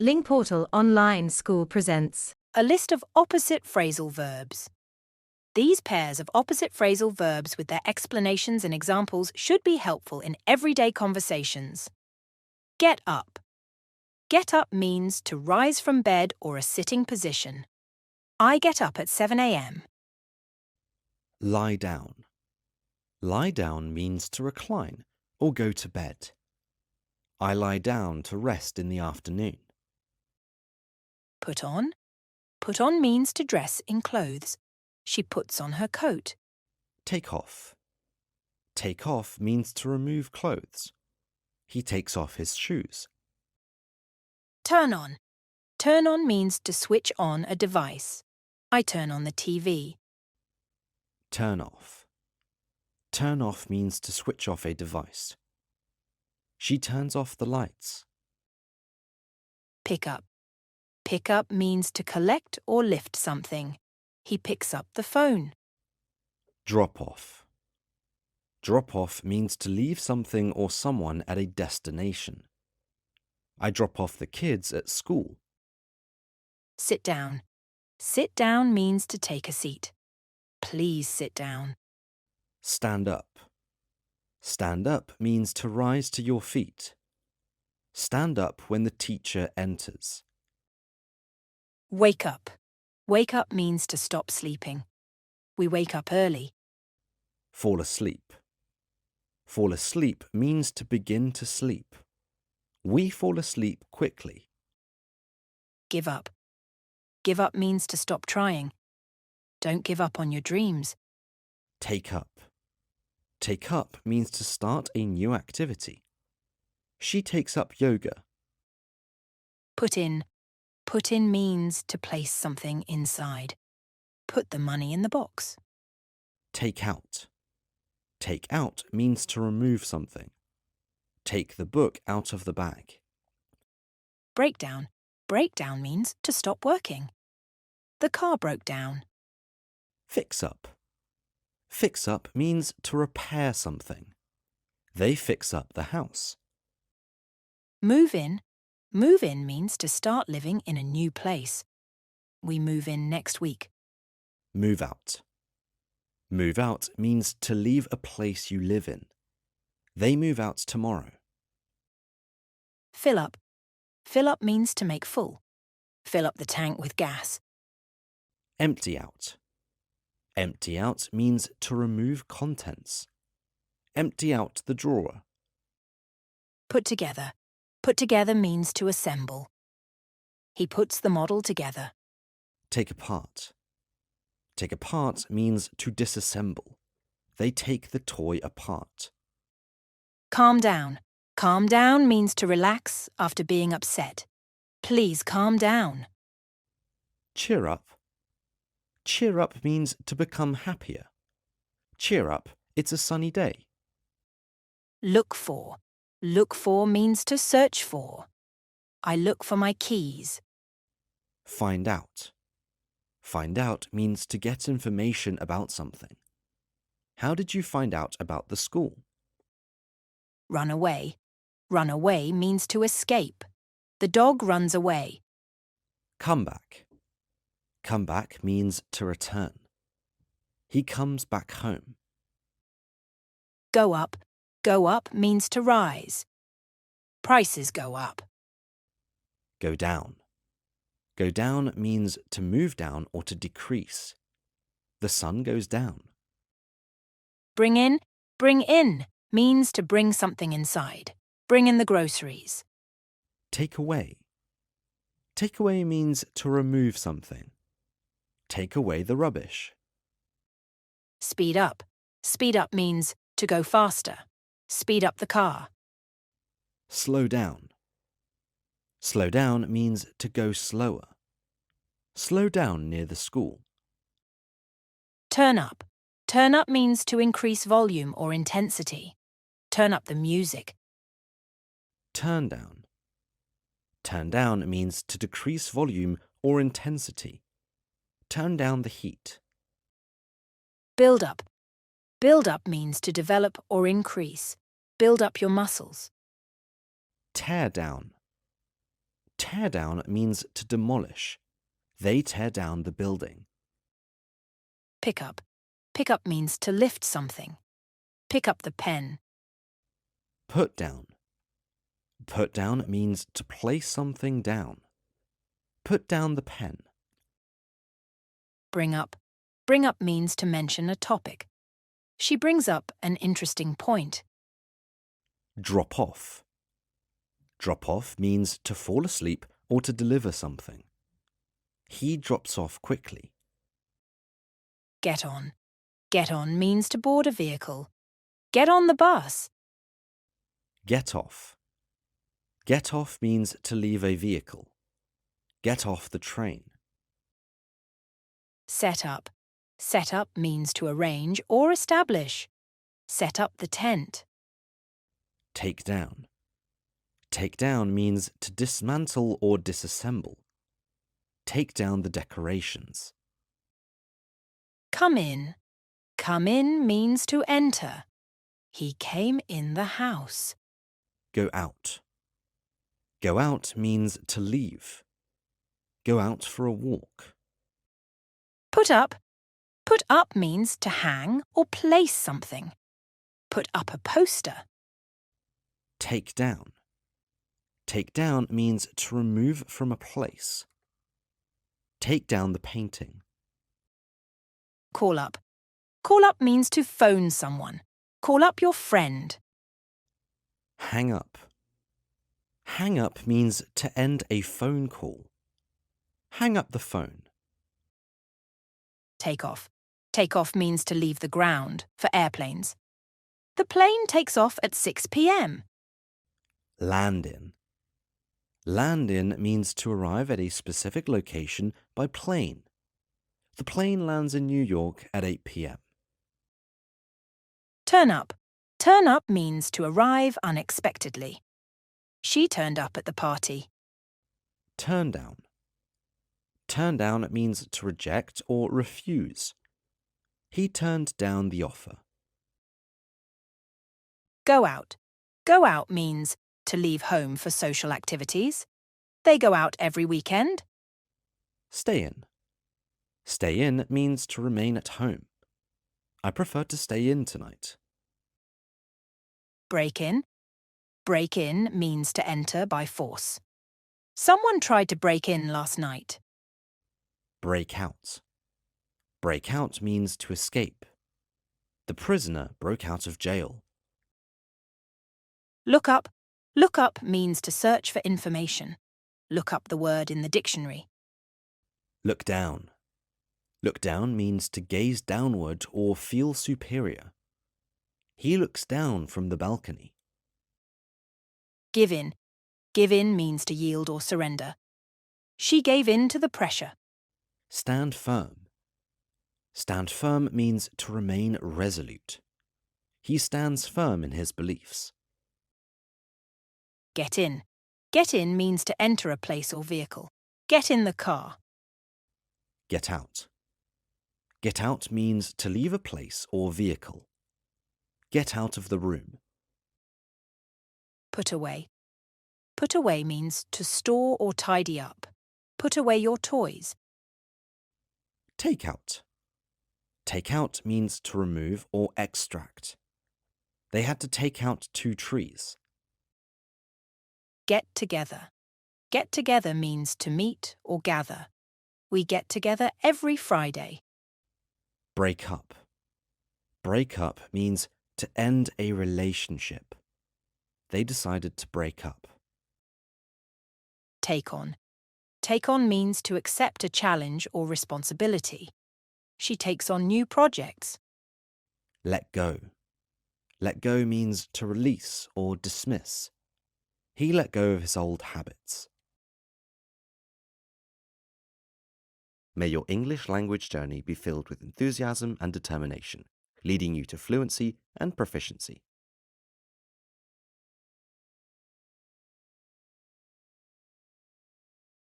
Lingportal Online School presents A list of opposite phrasal verbs. These pairs of opposite phrasal verbs with their explanations and examples should be helpful in everyday conversations. Get up. Get up means to rise from bed or a sitting position. I get up at 7 a.m. Lie down. Lie down means to recline or go to bed. I lie down to rest in the afternoon. Put on. Put on means to dress in clothes. She puts on her coat. Take off. Take off means to remove clothes. He takes off his shoes. Turn on. Turn on means to switch on a device. I turn on the TV. Turn off. Turn off means to switch off a device. She turns off the lights. Pick up. Pick up means to collect or lift something. He picks up the phone. Drop off. Drop off means to leave something or someone at a destination. I drop off the kids at school. Sit down. Sit down means to take a seat. Please sit down. Stand up. Stand up means to rise to your feet. Stand up when the teacher enters. Wake up. Wake up means to stop sleeping. We wake up early. Fall asleep. Fall asleep means to begin to sleep. We fall asleep quickly. Give up. Give up means to stop trying. Don't give up on your dreams. Take up. Take up means to start a new activity. She takes up yoga. Put in. Put in means to place something inside. Put the money in the box. Take out. Take out means to remove something. Take the book out of the bag. Breakdown. Breakdown means to stop working. The car broke down. Fix up. Fix up means to repair something. They fix up the house. Move in. Move in means to start living in a new place. We move in next week. Move out. Move out means to leave a place you live in. They move out tomorrow. Fill up. Fill up means to make full. Fill up the tank with gas. Empty out. Empty out means to remove contents. Empty out the drawer. Put together. Put together means to assemble. He puts the model together. Take apart. Take apart means to disassemble. They take the toy apart. Calm down. Calm down means to relax after being upset. Please calm down. Cheer up. Cheer up means to become happier. Cheer up, it's a sunny day. Look for. Look for means to search for. I look for my keys. Find out. Find out means to get information about something. How did you find out about the school? Run away. Run away means to escape. The dog runs away. Come back. Come back means to return. He comes back home. Go up. Go up means to rise. Prices go up. Go down. Go down means to move down or to decrease. The sun goes down. Bring in. Bring in means to bring something inside. Bring in the groceries. Take away. Take away means to remove something. Take away the rubbish. Speed up. Speed up means to go faster. Speed up the car. Slow down. Slow down means to go slower. Slow down near the school. Turn up. Turn up means to increase volume or intensity. Turn up the music. Turn down. Turn down means to decrease volume or intensity. Turn down the heat. Build up. Build up means to develop or increase. Build up your muscles. Tear down. Tear down means to demolish. They tear down the building. Pick up. Pick up means to lift something. Pick up the pen. Put down. Put down means to place something down. Put down the pen. Bring up. Bring up means to mention a topic. She brings up an interesting point. Drop off. Drop off means to fall asleep or to deliver something. He drops off quickly. Get on. Get on means to board a vehicle. Get on the bus. Get off. Get off means to leave a vehicle. Get off the train. Set up. Set up means to arrange or establish. Set up the tent. Take down. Take down means to dismantle or disassemble. Take down the decorations. Come in. Come in means to enter. He came in the house. Go out. Go out means to leave. Go out for a walk. Put up. Put up means to hang or place something. Put up a poster. Take down. Take down means to remove from a place. Take down the painting. Call up. Call up means to phone someone. Call up your friend. Hang up. Hang up means to end a phone call. Hang up the phone. Take off. Take off means to leave the ground, for airplanes. The plane takes off at 6 p.m. Land in. Land in means to arrive at a specific location by plane. The plane lands in New York at 8 p.m. Turn up. Turn up means to arrive unexpectedly. She turned up at the party. Turn down. Turn down means to reject or refuse. He turned down the offer. Go out. Go out means to leave home for social activities. They go out every weekend. Stay in. Stay in means to remain at home. I prefer to stay in tonight. Break in. Break in means to enter by force. Someone tried to break in last night. Break out. Break out means to escape. The prisoner broke out of jail. Look up. Look up means to search for information. Look up the word in the dictionary. Look down. Look down means to gaze downward or feel superior. He looks down from the balcony. Give in. Give in means to yield or surrender. She gave in to the pressure. Stand firm. Stand firm means to remain resolute. He stands firm in his beliefs. Get in. Get in means to enter a place or vehicle. Get in the car. Get out. Get out means to leave a place or vehicle. Get out of the room. Put away. Put away means to store or tidy up. Put away your toys. Take out. Take out means to remove or extract. They had to take out 2 trees. Get together. Get together means to meet or gather. We get together every Friday. Break up. Break up means to end a relationship. They decided to break up. Take on. Take on means to accept a challenge or responsibility. She takes on new projects. Let go. Let go means to release or dismiss. He let go of his old habits. May your English language journey be filled with enthusiasm and determination, leading you to fluency and proficiency.